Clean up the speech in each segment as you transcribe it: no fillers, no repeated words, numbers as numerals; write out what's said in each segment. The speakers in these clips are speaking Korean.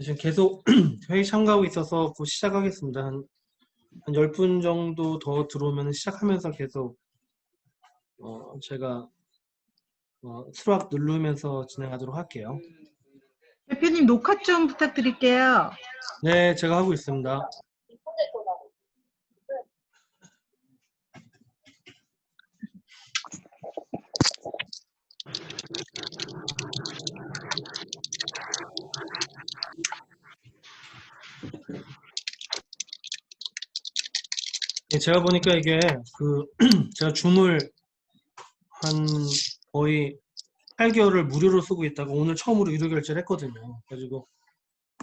지금 계속 회의 참가하고 있어서 곧 시작하겠습니다. 한 10분 정도 더 들어오면 시작하면서 계속 제가 수락 누르면서 진행하도록 할게요. 대표님 녹화 좀 부탁드릴게요. 네, 제가 하고 있습니다. 네, 제가 보니까 이게 제가 줌을 한 거의 8개월을 무료로 쓰고 있다가 오늘 처음으로 유료 결제를 했거든요. 그래가지고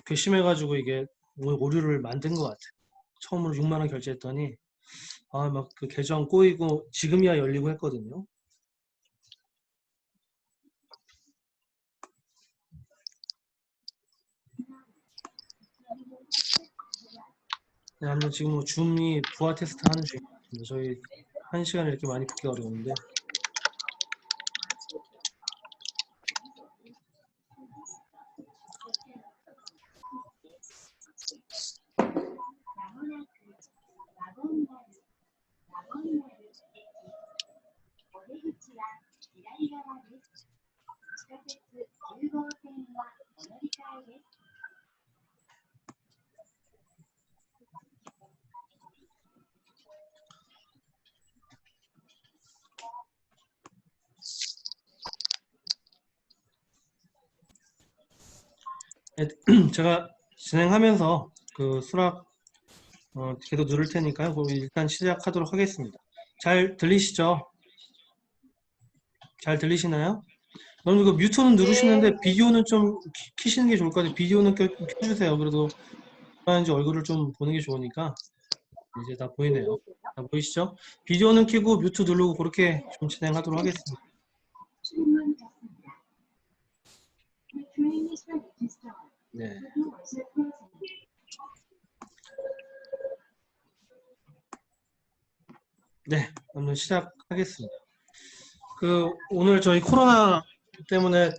괘씸해가지고 이게 오류를 만든 것 같아요. 처음으로 6만 원 결제했더니 막 그 계정 꼬이고 지금이야 열리고 했거든요. 네, 한번 지금 줌이 부하 테스트 하는 중입니다. 저희 1시간에 이렇게 많이 붙기 어려운데. 제가 진행하면서 그 수락 계속 누를 테니까요. 일단 시작하도록 하겠습니다. 잘 들리시죠? 잘 들리시나요? 여러분 이거 뮤트는 누르시는데 비디오는 좀 키시는 게 좋을 것 같아요. 비디오는 켜주세요. 그래도 하는지 얼굴을 좀 보는 게 좋으니까. 이제 다 보이네요. 다 보이시죠? 비디오는 켜고 뮤트 누르고 그렇게 좀 진행하도록 하겠습니다. 네. 네, 한번 시작하겠습니다. 오늘 저희 코로나 때문에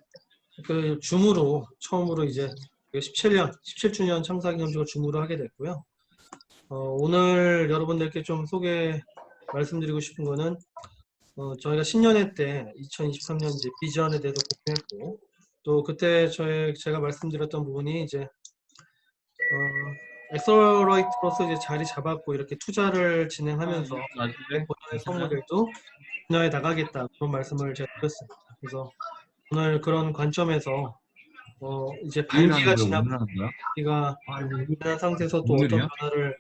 줌으로 처음으로 이제 17주년 창사 기념식을 줌으로 하게 됐고요. 오늘 여러분들께 좀 말씀드리고 싶은 거는 저희가 신년회 때 2023년 이제 비전에 대해서 공유했고 또 그때 제가 말씀드렸던 부분이 이제 엑셀러레이터로서 이제 자리 잡았고 이렇게 투자를 진행하면서 본연의 선물들도 분야에 나가겠다 그런 말씀을 제가 드렸습니다. 그래서 오늘 그런 관점에서 이제 반기가 지나고 우리가 지난 상태에서 또 어떤 변화를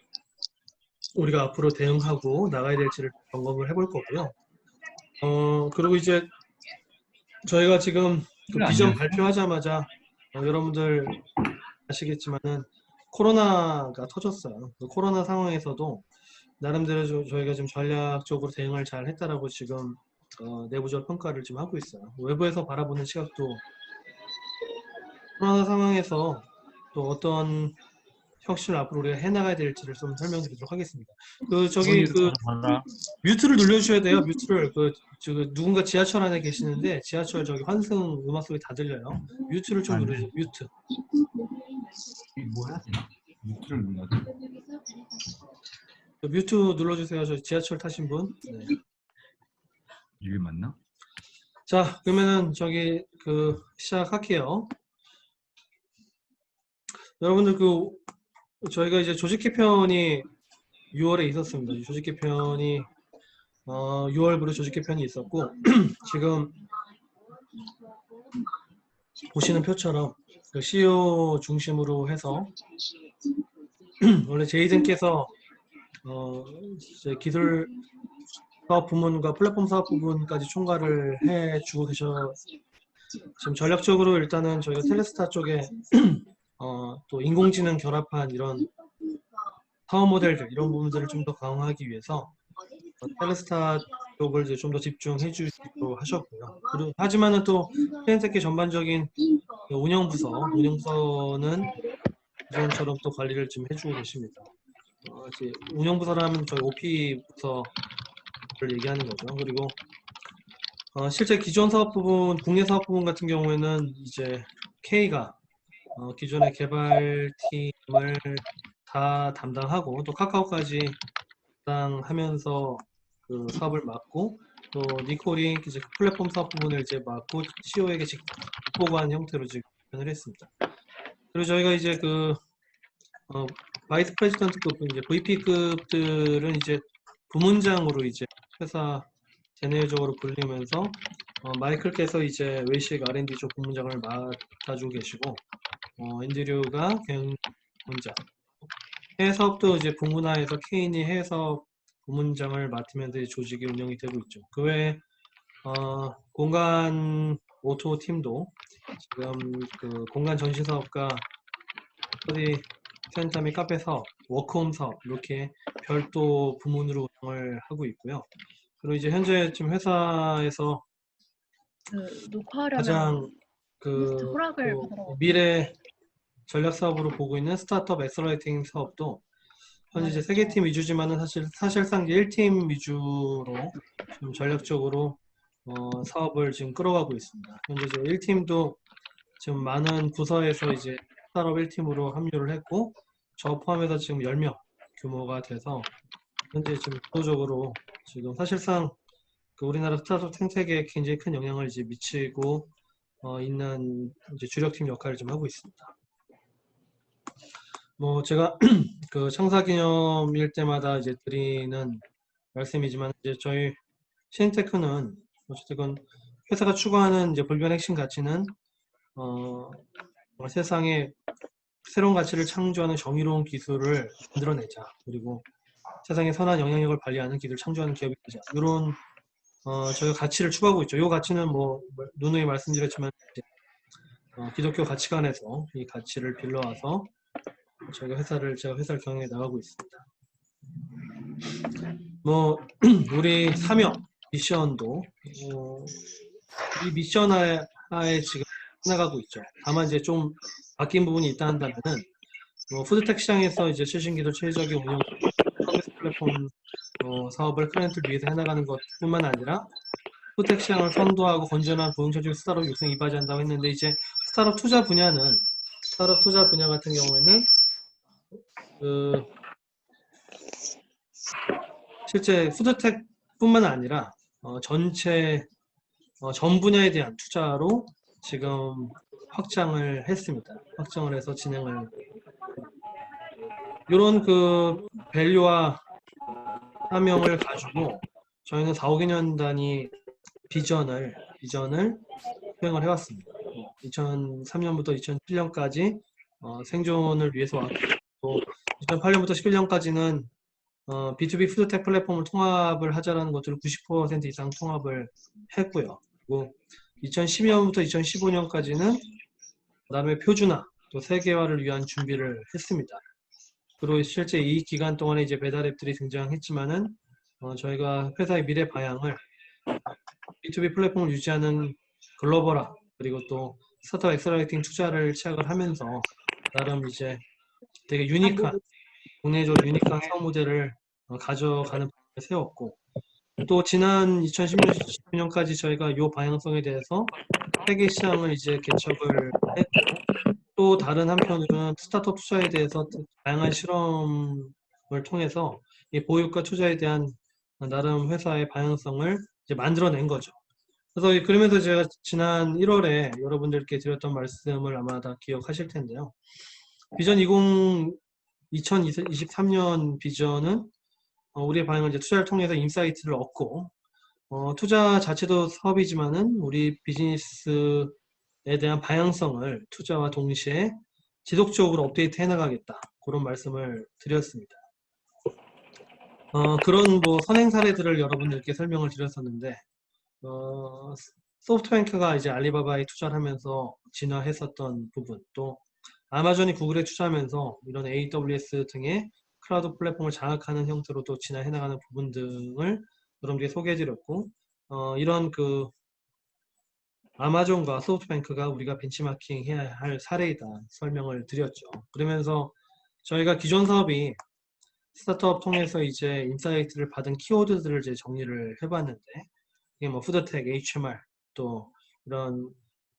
우리가 앞으로 대응하고 나가야 될지를 점검을 해볼 거고요. 그리고 이제 저희가 지금 그 비전 발표하자마자 여러분들 아시겠지만은 코로나가 터졌어요. 그 코로나 상황에서도 나름대로 저희가 좀 전략적으로 대응을 잘 했다라고 지금 내부적 평가를 지금 하고 있어요. 외부에서 바라보는 시각도 코로나 상황에서 또 어떤 혁신을 앞으로 우리가 해나가야 될지를 좀 설명드리도록 하겠습니다. 뮤트를 눌러주셔야 돼요. 뮤트를 누군가 지하철 안에 계시는데 지하철 환승 음악 소리 다 들려요. 뮤트를 좀 누르세요. 뮤트. 뭐야? 뮤트를 눌러줘. 뮤트 눌러주세요. 저 지하철 타신 분. 네. 이게 맞나? 자, 그러면은 시작할게요. 여러분들 저희가 이제 조직 개편이 6월에 있었습니다. 조직 개편이 6월부터 조직 개편이 있었고 지금 보시는 표처럼 CEO 중심으로 해서 원래 제이든께서 이제 기술 사업 부문과 플랫폼 사업 부분까지 총괄을 해주고 지금 전략적으로 일단은 저희가 텔레스타 쪽에 또 인공지능 결합한 이런 사업 모델들 이런 부분들을 좀 더 강화하기 위해서 텔레스타 쪽을 이제 좀 더 집중해 주시기로 하셨고요. 그리고 하지만은 또 클린테크의 전반적인 운영부서는 기존처럼 또 관리를 좀 해주고 계십니다. 이제 운영부서라면 저희 OP 부서를 얘기하는 거죠. 그리고 실제 기존 사업 부분, 국내 사업 부분 같은 경우에는 이제 K가 기존의 개발팀을 다 담당하고 또 카카오까지 담당하면서 그 사업을 맡고 또 니콜이 이제 그 플랫폼 사업 부분을 이제 맡고 CEO에게 직접 보고한 형태로 지금 진행을 했습니다. 그리고 저희가 이제 그 바이스 프레지던트급 이제 VP급들은 이제 부문장으로 이제 회사 제네적으로 불리면서 마이클께서 이제 외식 R&D 쪽 부문장을 맡아주고 계시고 앤드류가 경영본장 해외 사업도 이제 부문화해서 케인이 해외 사업 부문장을 맡으면서 이 조직이 운영이 되고 있죠. 그 외에 공간 오토 팀도 지금 그 공간 전시 사업과 스터디 센터 및 카페 사업, 워크홈 사업 이렇게 별도 부문으로 운영을 하고 있고요. 그리고 이제 현재 지금 회사에서 녹화하려면 가장 리스트 그 허락을 또 받으러 미래 전략 사업으로 보고 있는 스타트업 엑셀러레이팅 사업도 현재 이제 3개 팀 위주지만은 사실상 1팀 위주로 좀 전략적으로 사업을 지금 끌어가고 있습니다. 현재 이제 1팀도 지금 많은 부서에서 이제 스타트업 1팀으로 합류를 했고 저 포함해서 지금 10명 규모가 돼서 현재 지금 주도적으로 지금 사실상 그 우리나라 스타트업 생태계에 굉장히 큰 영향을 이제 미치고 있는 이제 주력팀 역할을 좀 하고 있습니다. 뭐 제가 그 창사 기념일 때마다 이제 드리는 말씀이지만 이제 저희 신테크는 어쨌든 회사가 추구하는 이제 불변 핵심 가치는 세상에 새로운 가치를 창조하는 정의로운 기술을 만들어내자. 그리고 세상에 선한 영향력을 발휘하는 기술을 창조하는 기업이 되자. 이런 저희가 가치를 추구하고 있죠. 이 가치는 뭐 누누이 말씀드렸지만 이제, 기독교 가치관에서 이 가치를 빌려와서 제가 회사를 경영해 나가고 있습니다. 뭐 우리 사명, 미션도 이 미션 하에 지금 나가고 있죠. 다만 이제 좀 바뀐 부분이 있다 한다면은 푸드텍 시장에서 이제 최신 기술 최적의 운영 서비스 플랫폼 사업을 클라이언트를 위해서 해나가는 것뿐만 아니라 푸드텍 시장을 선도하고 건전한 고용철직 스타트업 육성 이바지한다고 했는데 이제 스타트업 투자 분야 같은 경우에는 그 실제 푸드텍뿐만 아니라 전체 전 분야에 대한 투자로 지금 확장을 했습니다. 확장을 해서 진행을 이런 그 밸류와 사명을 가지고 저희는 4, 5개년 단위 비전을 수행을 해왔습니다. 2003년부터 2007년까지 생존을 위해서 왔고 또 2008년부터 11년까지는 B2B 푸드텍 플랫폼을 통합을 하자라는 것들을 90% 이상 통합을 했고요. 그리고 2012년부터 2015년까지는 그다음에 표준화 또 세계화를 위한 준비를 했습니다. 그리고 실제 이 기간 동안에 이제 배달앱들이 등장했지만은 저희가 회사의 미래 방향을 B2B 플랫폼을 유지하는 글로벌화 그리고 또 스타트업 엑셀러레이팅 투자를 시작을 하면서 나름 이제 되게 국내적으로 유니크한 사업 모델을 가져가는 방향을 세웠고 또 지난 2016년까지 저희가 이 방향성에 대해서 세계 시장을 이제 개척을 했고 또 다른 한편으로는 스타트업 투자에 대해서 다양한 실험을 통해서 이 보육과 투자에 대한 나름 회사의 방향성을 이제 만들어낸 거죠. 그래서 그러면서 제가 지난 1월에 여러분들께 드렸던 말씀을 아마 다 기억하실 텐데요. 비전 2023년 비전은 우리의 방향은 이제 투자를 통해서 인사이트를 얻고 투자 자체도 사업이지만은 우리 비즈니스에 대한 방향성을 투자와 동시에 지속적으로 업데이트 해나가겠다 그런 말씀을 드렸습니다. 그런 뭐 선행 사례들을 여러분들께 설명을 드렸었는데 소프트뱅크가 이제 알리바바에 투자를 하면서 진화했었던 부분 또 아마존이 구글에 투자하면서 이런 AWS 등의 클라우드 플랫폼을 장악하는 형태로도 진화해 나가는 부분 등을 여러분들께 소개해 드렸고, 이런 그 아마존과 소프트뱅크가 우리가 벤치마킹 해야 할 사례이다 설명을 드렸죠. 그러면서 저희가 기존 사업이 스타트업 통해서 이제 인사이트를 받은 키워드들을 이제 정리를 해봤는데, 이게 뭐 푸드텍, HMR, 또 이런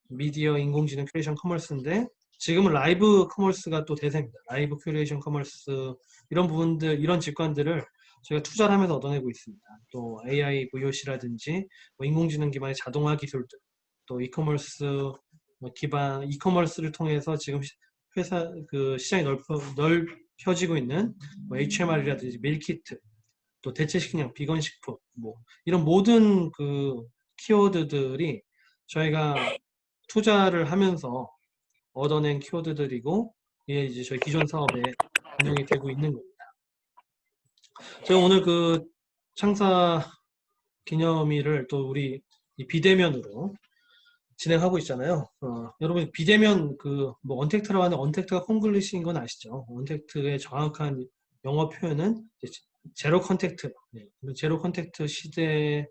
미디어, 인공지능, 큐레이션 커머스인데, 지금은 라이브 커머스가 또 대세입니다. 라이브 큐레이션 커머스, 이런 부분들, 이런 직관들을 저희가 투자를 하면서 얻어내고 있습니다. 또 AI, VOC라든지 뭐 인공지능 기반의 자동화 기술들, 또 이커머스 기반, 이커머스를 통해서 지금 회사 그 시장이 넓혀지고 있는 뭐 HMR이라든지 밀키트, 또 대체식량, 비건식품, 뭐 이런 모든 그 키워드들이 저희가 투자를 하면서 얻어낸 키워드들이고, 이게 이제 저희 기존 사업에 반영이 되고 있는 겁니다. 제가 오늘 그 창사 기념일을 또 우리 이 비대면으로 진행하고 있잖아요. 여러분 비대면 그 뭐 언택트라고 하는 언택트가 콩글리시인 건 아시죠? 언택트의 정확한 영어 표현은 이제 제로 컨택트. 네. 제로 컨택트 시대에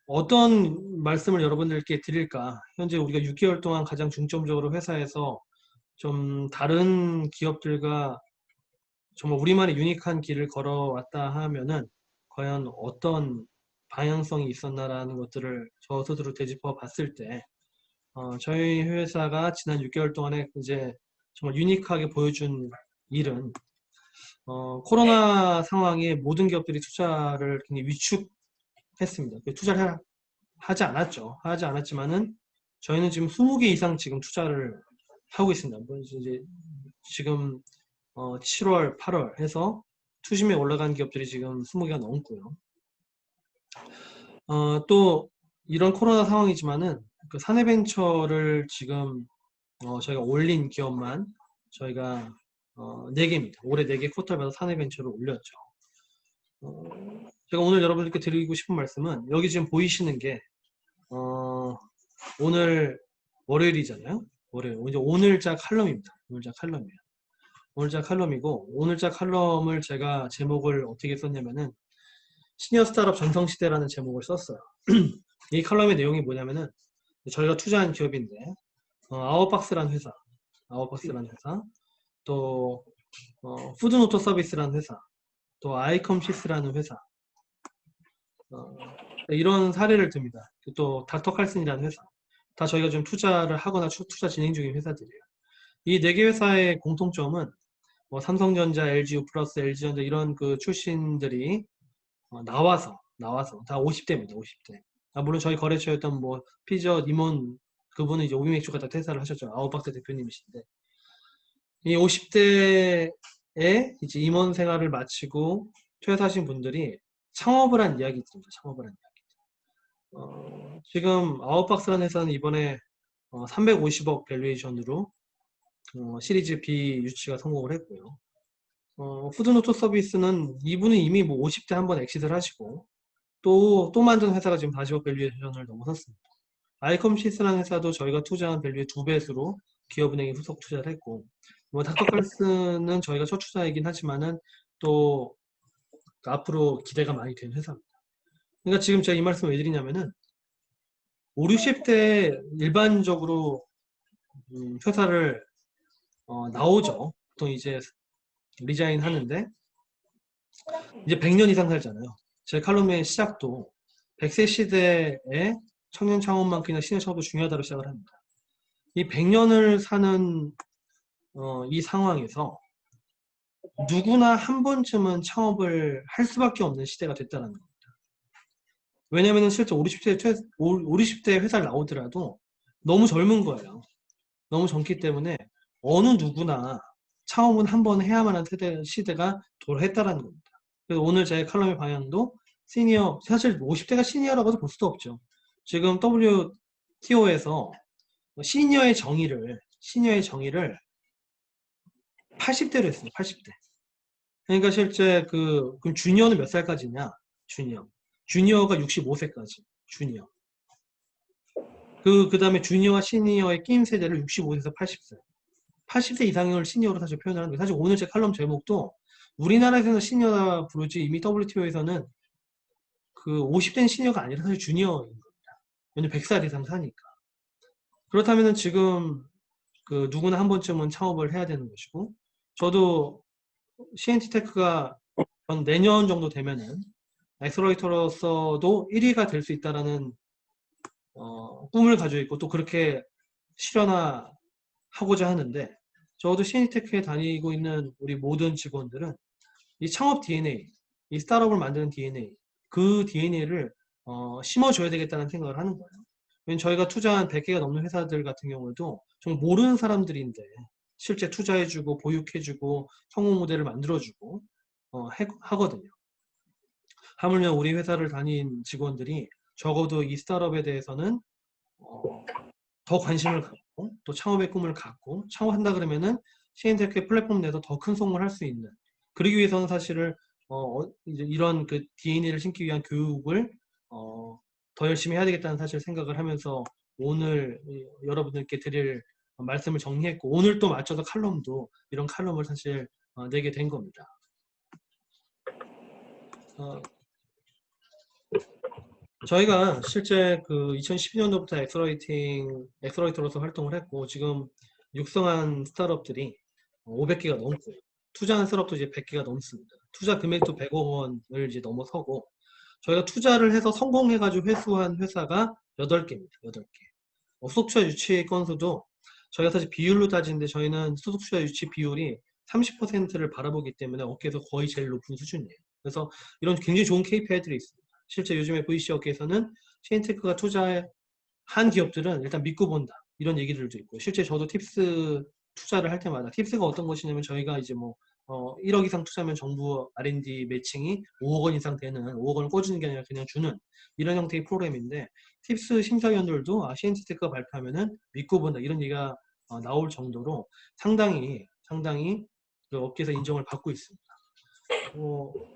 어떤 말씀을 여러분들께 드릴까? 현재 우리가 6개월 동안 가장 중점적으로 회사에서 좀 다른 기업들과 정말 우리만의 유니크한 길을 걸어왔다 하면은 과연 어떤 방향성이 있었나라는 것들을 저 스스로 되짚어 봤을 때, 저희 회사가 지난 6개월 동안에 이제 정말 유니크하게 보여준 일은, 코로나 상황에 모든 기업들이 투자를 굉장히 위축했습니다. 투자를 하지 않았죠. 하지 않았지만은 저희는 지금 20개 이상 지금 투자를 하고 있습니다. 뭐 이제 지금 7월, 8월 해서 투심에 올라간 기업들이 지금 20개가 넘고요. 또 이런 코로나 상황이지만은 그 사내벤처를 지금 저희가 올린 기업만 저희가 4개입니다. 올해 4개 쿼터마다 사내벤처를 올렸죠. 제가 오늘 여러분들께 드리고 싶은 말씀은, 여기 지금 보이시는 게 오늘 월요일이잖아요. 월요일. 이제 오늘자 칼럼입니다. 오늘자 칼럼이에요. 오늘자 칼럼이고, 오늘자 칼럼을 제가 제목을 어떻게 썼냐면은 시니어 스타트업 전성시대라는 제목을 썼어요. 이 칼럼의 내용이 뭐냐면은, 저희가 투자한 기업인데 아웃박스라는 회사, 또 푸드노트 서비스라는 회사, 또 아이컴시스라는 회사, 이런 사례를 듭니다. 또 닥터 칼슨이라는 회사, 다 저희가 좀 투자를 하거나 투자 진행 중인 회사들이에요. 이 4개 회사의 공통점은 뭐 삼성전자, LG 플러스, LG전자 이런 그 출신들이 나와서 다 50대입니다. 50대. 물론 저희 거래처였던 뭐 피저 임원, 그분은 이제 오비맥주가 다 퇴사를 하셨죠. 아웃박스 대표님이신데, 이 50대에 이제 임원 생활을 마치고 퇴사하신 분들이 창업을 한 이야기들입니다. 창업을 한 이야기. 지금 아웃박스라는 회사는 이번에 350억 밸류에이션으로 시리즈 B 유치가 성공을 했고요. 푸드노트 서비스는 이분은 이미 뭐 50대 한번 엑시트를 하시고 또 만든 회사가 지금 40억 밸류에이션을 넘어섰습니다. 아이컴시스라는 회사도 저희가 투자한 밸류의 2배수로 기업은행에 후속 투자를 했고, 뭐 닥터칼슨은 저희가 첫 투자이긴 하지만은 또 앞으로 기대가 많이 되는 회사입니다. 그러니까 지금 제가 이 말씀을 왜 드리냐면은 5, 60대 일반적으로 회사를 나오죠. 보통 이제 리자인 하는데 이제 100년 이상 살잖아요. 제 칼럼의 시작도 100세 시대에 청년 창업만큼이나 시니어 창업도 중요하다고 시작을 합니다. 이 100년을 사는 이 상황에서 누구나 한 번쯤은 창업을 할 수밖에 없는 시대가 됐다는 겁니다. 왜냐하면 실제 5, 60대 회사를 나오더라도 너무 젊은 거예요. 너무 젊기 때문에 어느 누구나 창업은 한 번 해야만 하는 시대가 도래했다는 겁니다. 그래서 오늘 제 칼럼의 방향도 시니어, 사실 50대가 시니어라고도 볼 수도 없죠. 지금 WTO에서 시니어의 정의를 80대로 했습니다. 80대. 그러니까 실제 그럼 주니어는 몇 살까지냐? 주니어가 65세까지. 주니어. 그 다음에 주니어와 시니어의 끼임 세대를 65세에서 80세. 80세 이상을 시니어로 사실 표현하는 거예요. 사실 오늘 제 칼럼 제목도 우리나라에서는 시니어라 부르지 이미 WTO에서는 그 50대는 시니어가 아니라 사실 주니어인 겁니다. 왜냐면 100살 이상 사니까. 그렇다면은 지금 그 누구나 한 번쯤은 창업을 해야 되는 것이고, 저도 CNT테크가 내년 정도 되면은 엑셀러레이터로서도 1위가 될 수 있다라는 꿈을 가지고 있고 또 그렇게 실현하고자 하는데, 저도 CNT테크에 다니고 있는 우리 모든 직원들은 이 창업 DNA, 이 스타트업을 만드는 DNA, 그 DNA를 심어줘야 되겠다는 생각을 하는 거예요. 왜냐면 저희가 투자한 100개가 넘는 회사들 같은 경우에도 정말 모르는 사람들인데 실제 투자해주고 보육해주고 성공 모델을 만들어주고 하거든요. 하물며 우리 회사를 다닌 직원들이 적어도 이 스타트업에 대해서는 더 관심을 갖고 또 창업의 꿈을 갖고 창업한다 그러면은 CNTech의 플랫폼 내에서 더 큰 성공을 할 수 있는, 그러기 위해서는 사실은 이제 이런 그 DNA를 심기 위한 교육을 더 열심히 해야 되겠다는 사실 생각을 하면서 오늘 여러분들께 드릴 말씀을 정리했고, 오늘 또 맞춰서 칼럼도 이런 칼럼을 사실 내게 된 겁니다. 저희가 실제 그 2012년도부터 엑셀러레이터로서 활동을 했고, 지금 육성한 스타트업들이 500개가 넘고요. 투자한 스타트업도 이제 100개가 넘습니다. 투자 금액도 100억 원을 이제 넘어서고, 저희가 투자를 해서 성공해가지고 회수한 회사가 8개입니다. 8개. 소득투자 유치 건수도 저희가 사실 비율로 따지는데 저희는 소득투자 유치 비율이 30%를 바라보기 때문에 업계에서 거의 제일 높은 수준이에요. 그래서 이런 굉장히 좋은 KPI들이 있습니다. 실제 요즘에 VC 업계에서는 CNTech가 투자한 기업들은 일단 믿고 본다, 이런 얘기들도 있고, 실제 저도 팁스 투자를 할 때마다 팁스가 어떤 것이냐면 저희가 이제 뭐 1억 이상 투자하면 정부 R&D 매칭이 5억 원 이상 되는, 5억 원을 꿔주는 게 아니라 그냥 주는 이런 형태의 프로그램인데, 팁스 심사위원들도 CNTech가 발표하면은 믿고 본다, 이런 얘기가 나올 정도로 상당히 그 업계에서 인정을 받고 있습니다.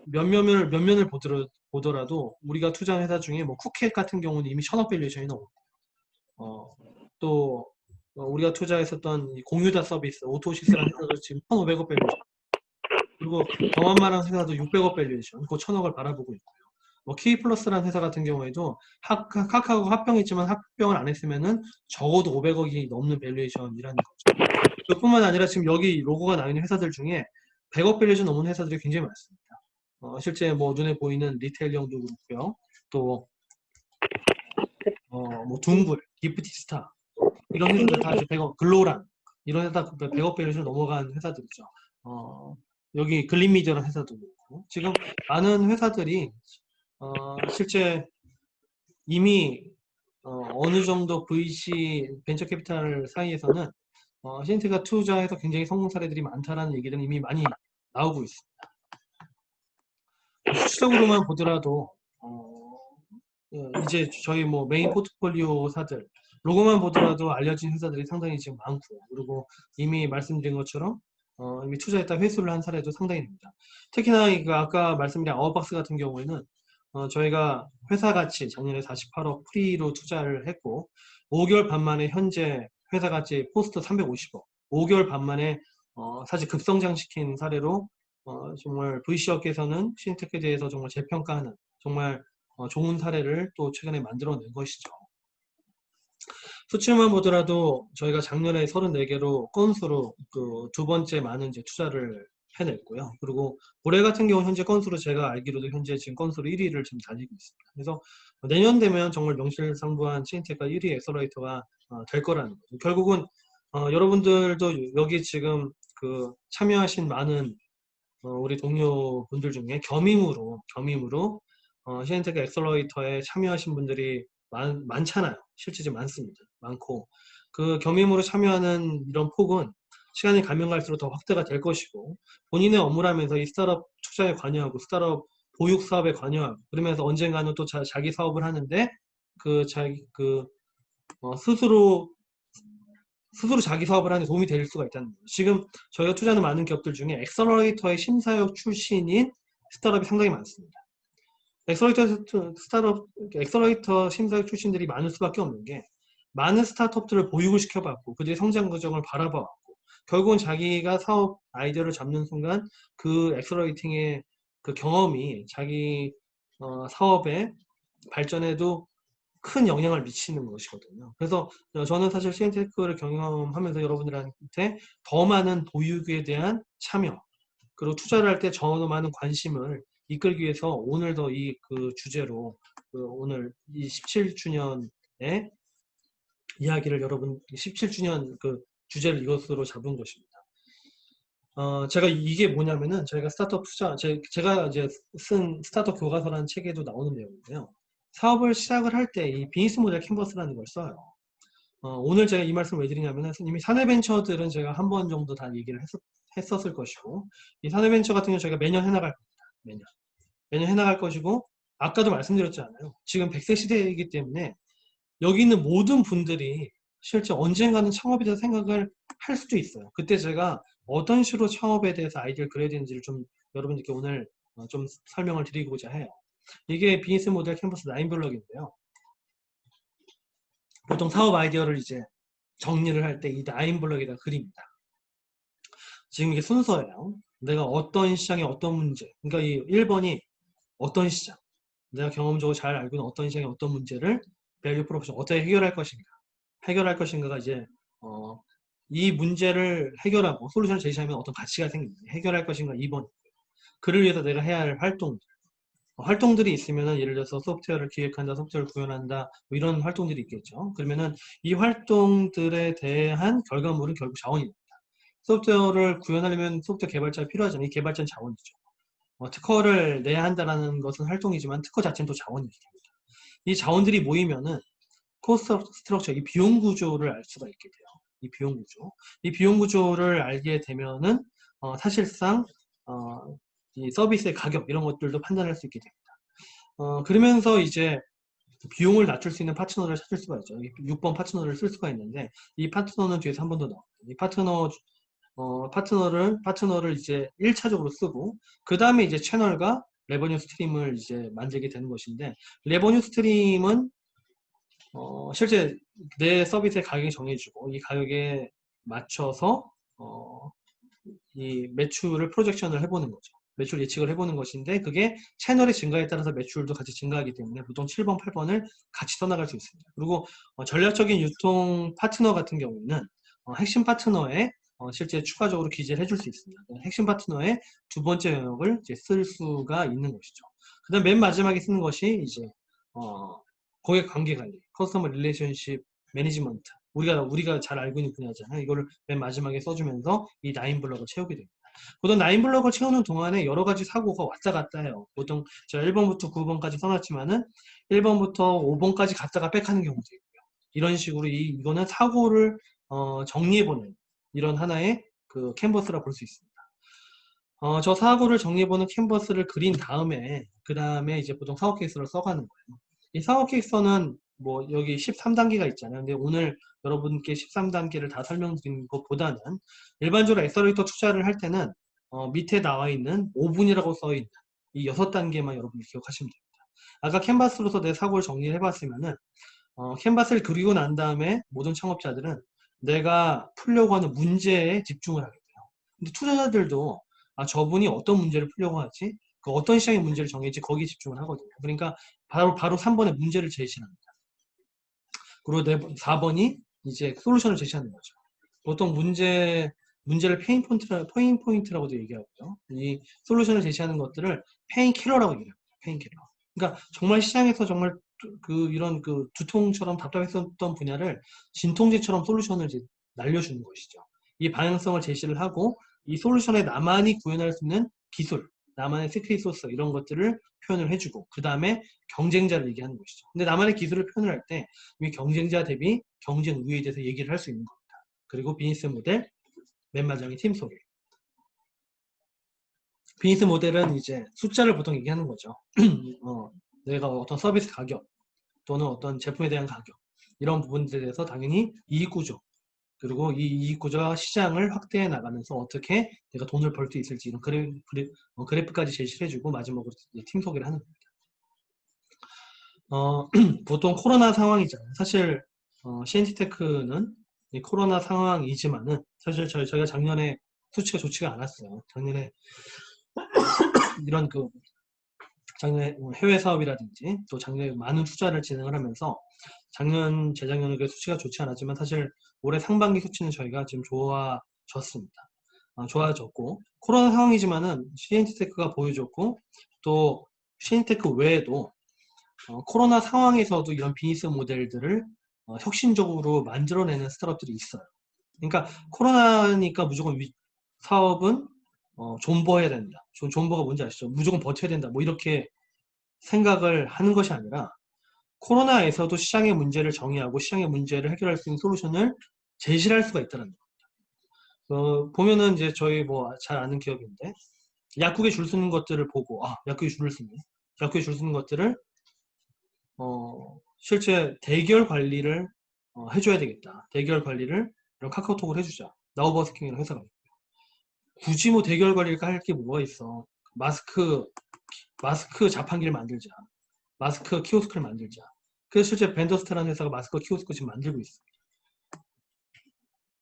몇면을 보더라도 우리가 투자한 회사 중에 뭐 쿠켓 같은 경우는 이미 1000억 밸류에이션이 넘고, 또 우리가 투자했었던 이 공유다 서비스 오토시스라는 회사도 지금 1,500억 밸류에이션, 그리고 경험마라는 회사도 600억 밸류에이션, 그 1000억을 바라보고 있고요. 뭐 K플러스라는 회사 같은 경우에도 카카오가 합병했지만 합병을 안 했으면은 적어도 500억이 넘는 밸류에이션이라는 거죠. 그뿐만 아니라 지금 여기 로고가 나와 있는 회사들 중에 100억 밸류에이션 넘는 회사들이 굉장히 많습니다. 실제 뭐 눈에 보이는 리테일형도 그렇고요. 또 뭐 둥글, 기프티스타 이런 회사들 다 이제 100억, 글로란 이런 회사 100억 밸류에이션 넘어간 회사들이죠. 여기 글린미디어라는 회사도 그렇고, 지금 많은 회사들이 실제 이미 어느 정도 VC 벤처 캐피탈 사이에서는 CNT가 투자해서 굉장히 성공 사례들이 많다라는 얘기는 이미 많이 나오고 있습니다. 수치적으로만 보더라도 이제 저희 뭐 메인 포트폴리오사들 로고만 보더라도 알려진 회사들이 상당히 지금 많고, 그리고 이미 말씀드린 것처럼 이미 투자했다 회수를 한 사례도 상당히 됩니다. 특히나 그 아까 말씀드린 아웃박스 같은 경우에는 저희가 회사 가치 작년에 48억 프리로 투자를 했고, 5개월 반 만에 현재 회사 가치 포스트 350억, 5개월 반 만에 사실 급성장시킨 사례로 정말 VC 업계에서는 CNTech에 대해서 정말 재평가하는 정말 좋은 사례를 또 최근에 만들어낸 것이죠. 수치만 보더라도 저희가 작년에 34개로 건수로 그 두 번째 많은 이제 투자를 해냈고요. 그리고 올해 같은 경우 현재 건수로 제가 알기로도 현재 지금 건수로 1위를 지금 달리고 있습니다. 그래서 내년 되면 정말 명실상부한 CNTech가 1위 엑셀러레이터가 될 거라는 거죠. 결국은 여러분들도 여기 지금 그 참여하신 많은 우리 동료분들 중에 겸임으로 CNTech 엑셀러레이터에 참여하신 분들이 많잖아요. 실제 좀 많습니다. 많고, 그 겸임으로 참여하는 이런 폭은 시간이 가면 갈수록 더 확대가 될 것이고, 본인의 업무라면서 이 스타트업 투자에 관여하고 스타트업 보육 사업에 관여하고 그러면서 언젠가는 또 자기 사업을 하는데 스스로 자기 사업을 하는 데 도움이 될 수가 있다는 거예요. 지금 저희가 투자하는 많은 기업들 중에 엑셀러레이터의 심사역 출신인 스타트업이 상당히 많습니다. 엑셀러레이터 심사역 출신들이 많을 수밖에 없는 게, 많은 스타트업들을 보육을 시켜봤고 그들의 성장 과정을 바라봐왔고 결국은 자기가 사업 아이디어를 잡는 순간 그 엑셀러레이팅의 그 경험이 자기 사업의 발전에도 큰 영향을 미치는 것이거든요. 그래서 저는 사실 CN테크를 경험하면서 여러분들한테 더 많은 보육에 대한 참여, 그리고 투자를 할 때 더 많은 관심을 이끌기 위해서 오늘도 이 그 주제로 오늘 이 17주년의 이야기를 여러분 17주년 그 주제를 이것으로 잡은 것입니다. 제가 이게 뭐냐면은 저희가 스타트업 투자 제가 이제 쓴 스타트업 교과서라는 책에도 나오는 내용인데요. 사업을 시작을 할 때 이 비즈니스 모델 캔버스라는 걸 써요. 오늘 제가 이 말씀을 왜 드리냐면은 이미 사내벤처들은 제가 한 번 정도 다 얘기를 했었을 것이고, 이 사내벤처 같은 경우 저희가 매년 해나갈 겁니다. 매년 해나갈 것이고, 아까도 말씀드렸잖아요. 지금 100세 시대이기 때문에 여기 있는 모든 분들이 실제 언젠가는 창업에 대해서 생각을 할 수도 있어요. 그때 제가 어떤 식으로 창업에 대해서 아이디어를 그려야 되는지를 좀 여러분들께 오늘 좀 설명을 드리고자 해요. 이게 비즈니스 모델 캔버스 9블럭인데요. 보통 사업 아이디어를 이제 정리를 할 때 이 9블럭에다 그립니다. 지금 이게 순서예요. 내가 어떤 시장에 어떤 문제, 그러니까 이 1번이 어떤 시장, 내가 경험적으로 잘 알고 있는 어떤 시장에 어떤 문제를 밸류 프로포션 어떻게 해결할 것인가가 이제 이 문제를 해결하고 솔루션을 제시하면 어떤 가치가 생깁니다. 해결할 것인가 2번. 그를 위해서 내가 해야 할 활동들이 있으면은 예를 들어서 소프트웨어를 기획한다, 소프트웨어를 구현한다, 뭐 이런 활동들이 있겠죠. 그러면은 이 활동들에 대한 결과물은 결국 자원입니다. 소프트웨어를 구현하려면 소프트웨어 개발자가 필요하잖아요. 이 개발자는 자원이죠. 특허를 내야 한다는 것은 활동이지만 특허 자체는 또 자원이기 때문에 이 자원들이 모이면은 코스트 스트럭처, 이 비용 구조를 알 수가 있게 돼요. 이 비용 구조를 알게 되면은 사실상 이 서비스의 가격 이런 것들도 판단할 수 있게 됩니다. 그러면서 이제 비용을 낮출 수 있는 파트너를 찾을 수가 있죠. 6번 파트너를 쓸 수가 있는데 이 파트너는 뒤에서 한 번 더 나옵니다. 이 파트너를 이제 1차적으로 쓰고 그 다음에 이제 채널과 레버뉴 스트림을 이제 만들게 되는 것인데, 레버뉴 스트림은 실제 내 서비스의 가격이 정해지고 이 가격에 맞춰서 이 매출을 프로젝션을 해보는 거죠. 매출 예측을 해보는 것인데 그게 채널의 증가에 따라서 매출도 같이 증가하기 때문에 보통 7번, 8번을 같이 써나갈 수 있습니다. 그리고 전략적인 유통 파트너 같은 경우에는 핵심 파트너에 실제 추가적으로 기재를 해줄 수 있습니다. 핵심 파트너의 두 번째 영역을 이제 쓸 수가 있는 것이죠. 그 다음 맨 마지막에 쓰는 것이 이제 고객 관계 관리, 커스터머 릴레이션십 매니지먼트. 우리가 잘 알고 있는 분야잖아요. 이거를 맨 마지막에 써주면서 이 9블럭을 채우게 됩니다. 보통 9블럭을 채우는 동안에 여러 가지 사고가 왔다 갔다 해요. 보통 제가 1번부터 9번까지 써놨지만은 1번부터 5번까지 갔다가 백하는 경우도 있고요. 이런 식으로 이거는 사고를 정리해보는 이런 하나의 그 캔버스라 볼 수 있습니다. 저 사고를 정리해보는 캔버스를 그린 다음에 그 다음에 이제 보통 사업 케이스를 써가는 거예요. 이 사업 케이스는 뭐 여기 13단계가 있잖아요. 근데 오늘 여러분께 13단계를 다 설명드린 것보다는 일반적으로 엑셀러레이터 투자를 할 때는 밑에 나와 있는 5분이라고 써 있는 이 6단계만 여러분이 기억하시면 됩니다. 아까 캔버스로서 내 사고를 정리를 해봤으면은 캔버스를 그리고 난 다음에 모든 창업자들은 내가 풀려고 하는 문제에 집중을 하게 돼요. 근데 투자자들도 저분이 어떤 문제를 풀려고 하지? 그 어떤 시장의 문제를 정했지? 거기에 집중을 하거든요. 그러니까 바로 3번에 문제를 제시합니다. 그리고 4번이 이제 솔루션을 제시하는 거죠. 보통 문제를 페인 포인트라고도 얘기하고요. 이 솔루션을 제시하는 것들을 페인 킬러라고 얘기합니다. 페인 킬러. 그러니까 정말 시장에서 정말 이런 두통처럼 답답했었던 분야를 진통제처럼 솔루션을 이제 날려주는 것이죠. 이 방향성을 제시를 하고 이 솔루션에 나만이 구현할 수 있는 기술, 나만의 시크릿 소스 이런 것들을 표현을 해주고 그 다음에 경쟁자를 얘기하는 것이죠. 근데 나만의 기술을 표현을 할 때 이 경쟁자 대비 경쟁 우위에 대해서 얘기를 할 수 있는 겁니다. 그리고 비즈니스 모델 맨 마지막에 팀 소개. 비즈니스 모델은 이제 숫자를 보통 얘기하는 거죠. 내가 어떤 서비스 가격 또는 어떤 제품에 대한 가격 이런 부분들에 대해서 당연히 이익구조 그리고 이 이익구조와 시장을 확대해 나가면서 어떻게 내가 돈을 벌 수 있을지 이런 그래프까지 제시를 해주고 마지막으로 팀 소개를 하는 겁니다. 보통 코로나 상황이잖아요. 사실 CNT테크는 이 코로나 상황이지만은 사실 저희가 작년에 수치가 좋지가 않았어요. 작년에 이런 작년에 해외 사업이라든지 또 작년에 많은 투자를 진행을 하면서 재작년에 그 수치가 좋지 않았지만 사실 올해 상반기 수치는 저희가 지금 좋아졌습니다. 좋아졌고 코로나 상황이지만은 CNT테크가 보여줬고 또 CNT테크 외에도 코로나 상황에서도 이런 비즈니스 모델들을 혁신적으로 만들어내는 스타트업들이 있어요. 그러니까 코로나니까 무조건 사업은 존버해야 된다. 존버가 뭔지 아시죠? 무조건 버텨야 된다. 뭐 이렇게 생각을 하는 것이 아니라 코로나에서도 시장의 문제를 정의하고 시장의 문제를 해결할 수 있는 솔루션을 제시할 수가 있다는 거예요. 보면은 이제 저희 뭐 잘 아는 기업인데 약국에 줄 서는 것들을 보고 약국에 줄을 서네. 약국에 줄 서는 것들을 실제 대결 관리를 해줘야 되겠다. 대결 관리를 이런 카카오톡을 해주자. 나우버스킹이라는 회사가 있고 굳이 뭐 대결 관리를 할 게 뭐가 있어. 마스크 자판기를 만들자. 마스크 키오스크를 만들자. 그래서 실제 벤더스타라는 회사가 마스크 키오스크 지금 만들고 있어요.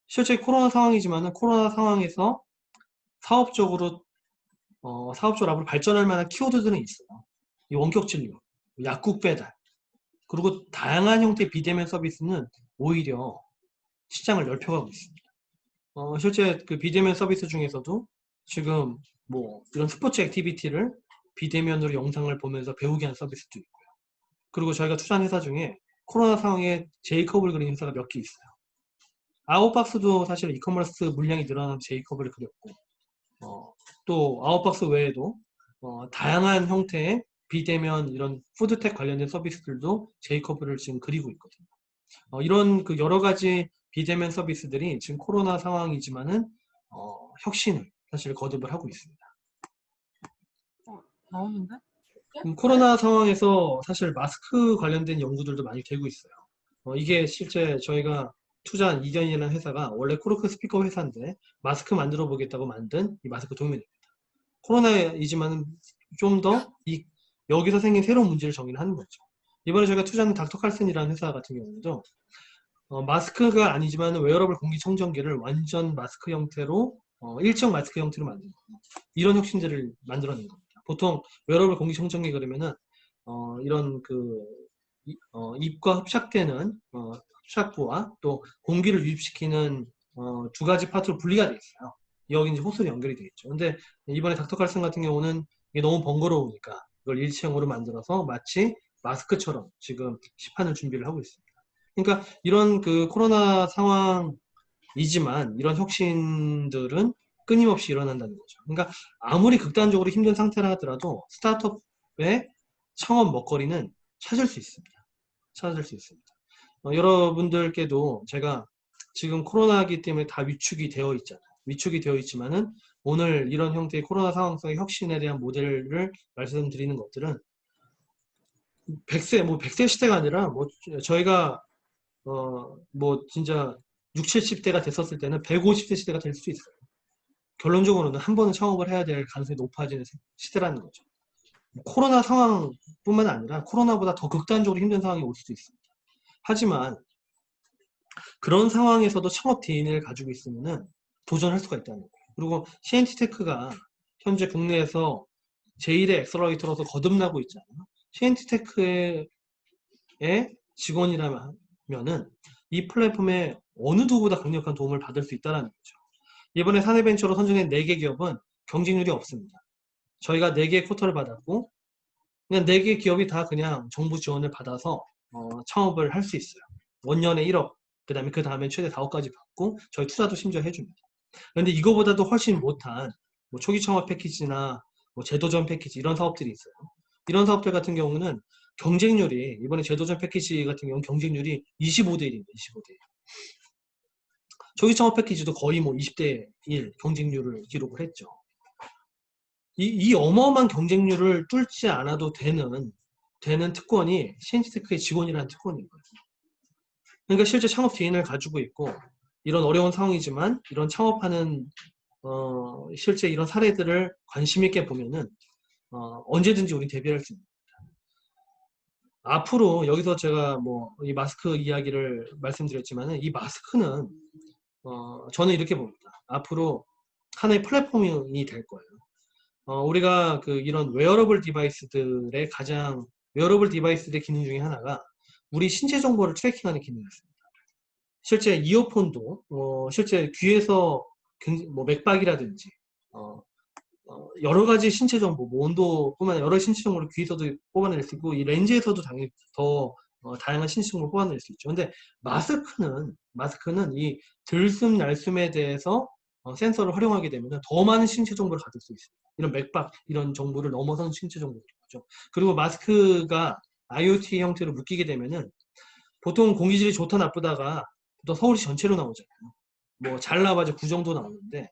실제 코로나 상황이지만은 코로나 상황에서 사업적으로 앞으로 발전할 만한 키워드들은 있어요. 이 원격 진료, 약국 배달, 그리고 다양한 형태의 비대면 서비스는 오히려 시장을 넓혀가고 있습니다. 실제 그 비대면 서비스 중에서도 지금 뭐 이런 스포츠 액티비티를 비대면으로 영상을 보면서 배우게 하는 서비스도 있고요. 그리고 저희가 투자한 회사 중에 코로나 상황에 제이컵을 그린 회사가 몇 개 있어요. 아웃박스도 사실 이커머스 물량이 늘어나면서 제이컵을 그렸고 또 아웃박스 외에도 다양한 형태의 비대면 이런 푸드텍 관련된 서비스들도 제이컵을 지금 그리고 있거든요. 이런 그 여러 가지 비대면 서비스들이 지금 코로나 상황이지만은 혁신을 사실 거듭을 하고 있습니다. 나오는데? 코로나 상황에서 사실 마스크 관련된 연구들도 많이 되고 있어요. 이게 실제 저희가 투자한 이견이라는 회사가 원래 코르크 스피커 회사인데 마스크 만들어 보겠다고 만든 이 마스크 도면입니다. 코로나이지만 좀 더 여기서 생긴 새로운 문제를 정의를 하는 거죠. 이번에 저희가 투자한 닥터 칼슨이라는 회사 같은 경우도 마스크가 아니지만 웨어러블 공기청정기를 완전 마스크 형태로 일정 마스크 형태로 만든 거예요. 이런 혁신들을 만들어낸 겁니다. 보통 웨어러블 공기청정기 그러면은 이런 입과 흡착되는 흡착부와 또 공기를 유입시키는 두 가지 파트로 분리가 되어 있어요. 여기 이제 호스로 연결이 되어 있죠. 근데 이번에 닥터 칼슨 같은 경우는 이게 너무 번거로우니까 이걸 일체형으로 만들어서 마치 마스크처럼 지금 시판을 준비를 하고 있습니다. 그러니까 이런 그 코로나 상황이지만 이런 혁신들은 끊임없이 일어난다는 거죠. 그러니까 아무리 극단적으로 힘든 상태라 하더라도 스타트업의 창업 먹거리는 찾을 수 있습니다. 찾을 수 있습니다. 여러분들께도 제가 지금 코로나기 때문에 다 위축이 되어 있잖아요. 위축이 되어 있지만은 오늘 이런 형태의 코로나 상황 속의 혁신에 대한 모델을 말씀드리는 것들은 100세 시대가 아니라 저희가 진짜 60, 70대가 됐었을 때는 150세 시대가 될 수도 있어요. 결론적으로는 한 번은 창업을 해야 될 가능성이 높아지는 시대라는 거죠. 코로나 상황뿐만 아니라 코로나보다 더 극단적으로 힘든 상황이 올 수도 있습니다. 하지만 그런 상황에서도 창업 DNA를 가지고 있으면 도전할 수가 있다는 거예요. 그리고 CNT테크가 현재 국내에서 제1의 엑셀러레이터로서 거듭나고 있잖아요. CNT테크의 직원이라면은 이 플랫폼에 어느 누구보다 강력한 도움을 받을 수 있다는 거죠. 이번에 사내벤처로 선정된 4개 기업은 경쟁률이 없습니다. 저희가 4개의 쿼터를 받았고 그냥 4개 기업이 다 그냥 정부 지원을 받아서 창업을 할 수 있어요. 원년에 1억, 그 다음에 최대 4억까지 받고 저희 투자도 심지어 해줍니다. 그런데 이거보다도 훨씬 못한 초기 창업 패키지나 제도전 패키지 이런 사업들이 있어요. 이런 사업들 같은 경우는 경쟁률이 이번에 제도전 패키지 같은 경우는 경쟁률이 25대 1입니다. 25대 1. 초기 창업 패키지도 거의 20대 1 경쟁률을 기록을 했죠. 이 어마어마한 경쟁률을 뚫지 않아도 되는 특권이 CNT테크의 직원이라는 특권이거든요. 그러니까 실제 창업 DNA를 가지고 있고 이런 어려운 상황이지만 이런 창업하는 실제 이런 사례들을 관심 있게 보면은 언제든지 우리 대비할 수 있습니다. 앞으로 여기서 제가 뭐 이 마스크 이야기를 말씀드렸지만은 이 마스크는 저는 이렇게 봅니다. 앞으로 하나의 플랫폼이 될 거예요. 우리가 그 이런 웨어러블 디바이스들의 기능 중에 하나가 우리 신체 정보를 트래킹하는 기능이었습니다. 실제 이어폰도 실제 귀에서 뭐 맥박이라든지 여러 가지 신체 정보, 뭐 온도뿐만 아니라 여러 신체 정보를 귀에서도 뽑아낼 수 있고 이 렌즈에서도 당연히 더 다양한 신체 정보를 뽑아낼 수 있죠. 근데 마스크는 이 들숨 날숨에 대해서 센서를 활용하게 되면 더 많은 신체 정보를 가질 수 있습니다. 이런 맥박 이런 정보를 넘어선 신체 정보를 가죠. 그리고 마스크가 IoT 형태로 묶이게 되면은 보통 공기질이 좋다 나쁘다가 또 서울시 전체로 나오잖아요. 뭐 잘 나와봐야 그 정도 나오는데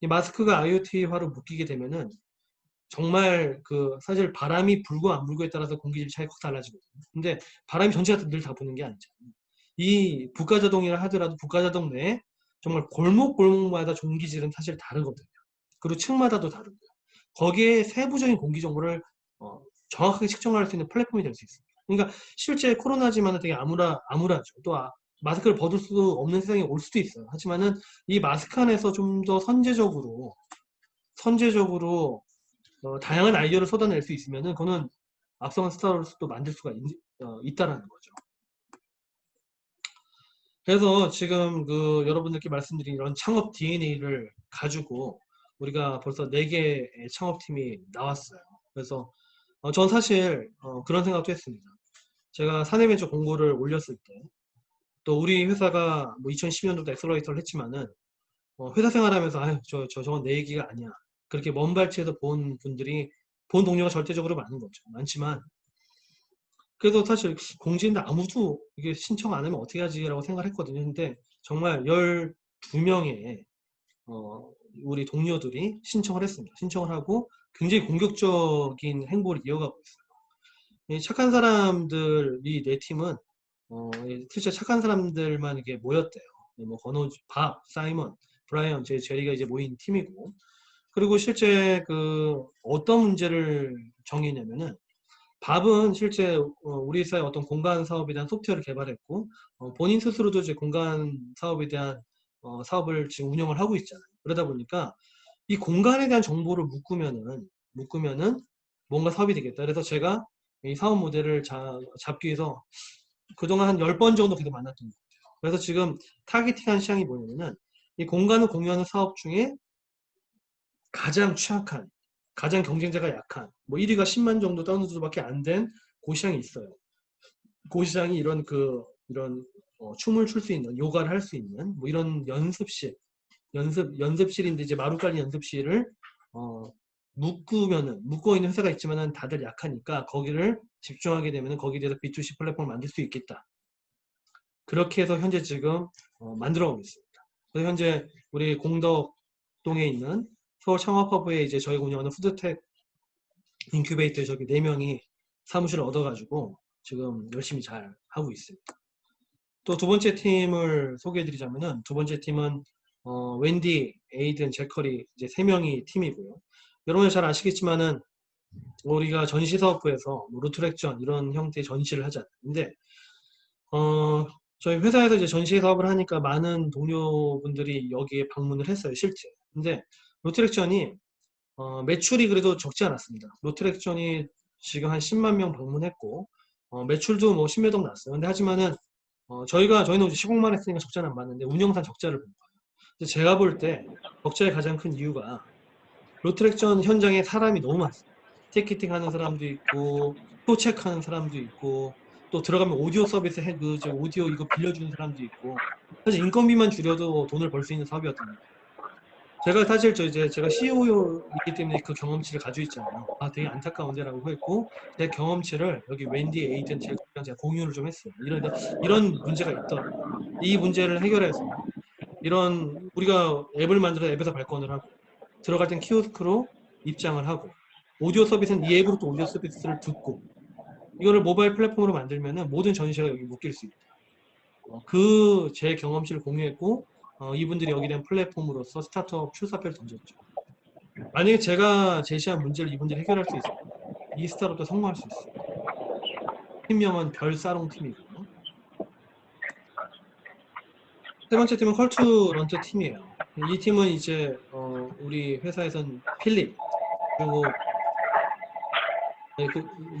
이 마스크가 IoT화로 묶이게 되면은 정말 그 사실 바람이 불고 안 불고에 따라서 공기질 차이가 확 달라지거든요. 근데 바람이 전체가 늘 다 부는 게 아니잖아요. 이 부가자동이라 하더라도 부가자동 내에 정말 골목골목마다 공기질은 사실 다르거든요. 그리고 층마다도 다르고요. 거기에 세부적인 공기 정보를 정확하게 측정할 수 있는 플랫폼이 될 수 있습니다. 그러니까 실제 코로나지만 되게 암울하죠. 또 마스크를 벗을 수 없는 세상이 올 수도 있어요. 하지만은 이 마스크 안에서 좀 더 선제적으로 다양한 아이디어를 쏟아낼 수 있으면은 그거는 앞서간 스타트업도 만들 수가 있다라는 거죠. 그래서 지금 그 여러분들께 말씀드린 이런 창업 DNA를 가지고 우리가 벌써 4개의 창업팀이 나왔어요. 그래서 전 사실 그런 생각도 했습니다. 제가 사내벤처 공고를 올렸을 때 또 우리 회사가 뭐 2012년도부터 엑셀러레이터를 했지만은 회사 생활하면서 아유 저건 내 얘기가 아니야. 그렇게 먼 발치에서 본 동료가 절대적으로 많지만 그래서 사실 공지인데 아무도 이게 신청 안 하면 어떻게 하지라고 생각을 했거든요. 근데 정말 12명의 우리 동료들이 신청을 했습니다. 신청을 하고 굉장히 공격적인 행보를 이어가고 있어요. 이 착한 사람들이 내 팀은 실제 착한 사람들만 이게 모였대요. 뭐 밥, 사이먼, 브라이언, 제리가 이제 모인 팀이고 그리고 실제 그 어떤 문제를 정의냐면은 밥은 실제 우리 사회 어떤 공간 사업에 대한 소프트웨어를 개발했고 본인 스스로도 이제 공간 사업에 대한 사업을 지금 운영을 하고 있잖아요. 그러다 보니까 이 공간에 대한 정보를 묶으면은 뭔가 사업이 되겠다. 그래서 제가 이 사업 모델을 잡기 위해서 그동안 한 10번 정도 계속 만났던 것 같아요. 그래서 지금 타겟팅한 시장이 뭐냐면은 이 공간을 공유하는 사업 중에 가장 취약한, 가장 경쟁자가 약한, 뭐 1위가 10만 정도 다운 정도밖에 안 된 그 시장이 있어요. 그 시장이 이런 춤을 출 수 있는, 요가를 할 수 있는 뭐 이런 연습실인데 이제 마루 깔린 연습실을 묶고 있는 회사가 있지만은 다들 약하니까 거기를 집중하게 되면은 거기에 대해서 B2C 플랫폼을 만들 수 있겠다. 그렇게 해서 현재 지금 만들어가고 있습니다. 그래서 현재 우리 공덕동에 있는 서울 창업허브에 이제 저희가 운영하는 푸드텍 인큐베이터에 저기 4명이 사무실을 얻어가지고 지금 열심히 잘 하고 있습니다. 또 두 번째 팀을 소개해드리자면은 두 번째 팀은 웬디, 에이든, 제커리 이제 3명이 팀이고요. 여러분이 잘 아시겠지만은 우리가 전시사업부에서 뭐 루트렉전 이런 형태의 전시를 하잖아요. 근데 저희 회사에서 이제 전시 사업을 하니까 많은 동료분들이 여기에 방문을 했어요, 실제. 근데 로트렉션이 매출이 그래도 적지 않았습니다. 로트렉션이 지금 한 10만 명 방문했고 매출도 뭐 10몇 억 났어요. 근데 하지만은 저희는 이제 시공만 했으니까 적자는 안 봤는데 운영상 적자를 본 거예요. 근데 제가 볼 때 적자의 가장 큰 이유가 로트렉션 현장에 사람이 너무 많습니다. 티켓팅 하는 사람도 있고 또 체크하는 사람도 있고 또 들어가면 오디오 서비스 오디오 이거 빌려주는 사람도 있고 사실 인건비만 줄여도 돈을 벌 수 있는 사업이었던 거예요. 제가 사실 제가 CEO이기 때문에 그 경험치를 가지고 있잖아요. 되게 안타까운데라고 했고 내 경험치를 여기 웬디 에이든 제가 공유를 좀 했어요. 이런 문제가 있더라. 이 문제를 해결해서 이런 우리가 앱을 만들어서 앱에서 발권을 하고 들어갈 땐 키오스크로 입장을 하고 오디오 서비스는 이 앱으로 또 오디오 서비스를 듣고 이거를 모바일 플랫폼으로 만들면은 모든 전시가 여기 묶일 수 있다. 그 제 경험치를 공유했고 이분들이 여기 대한 플랫폼으로서 스타트업 출사표를 던졌죠. 만약에 제가 제시한 문제를 이분들이 해결할 수 있어요. 이 스타트업도 성공할 수 있어요. 팀명은 별사롱 팀이고요. 세 번째 팀은 컬투런트 팀이에요. 이 팀은 이제 우리 회사에선 필립 그리고 네,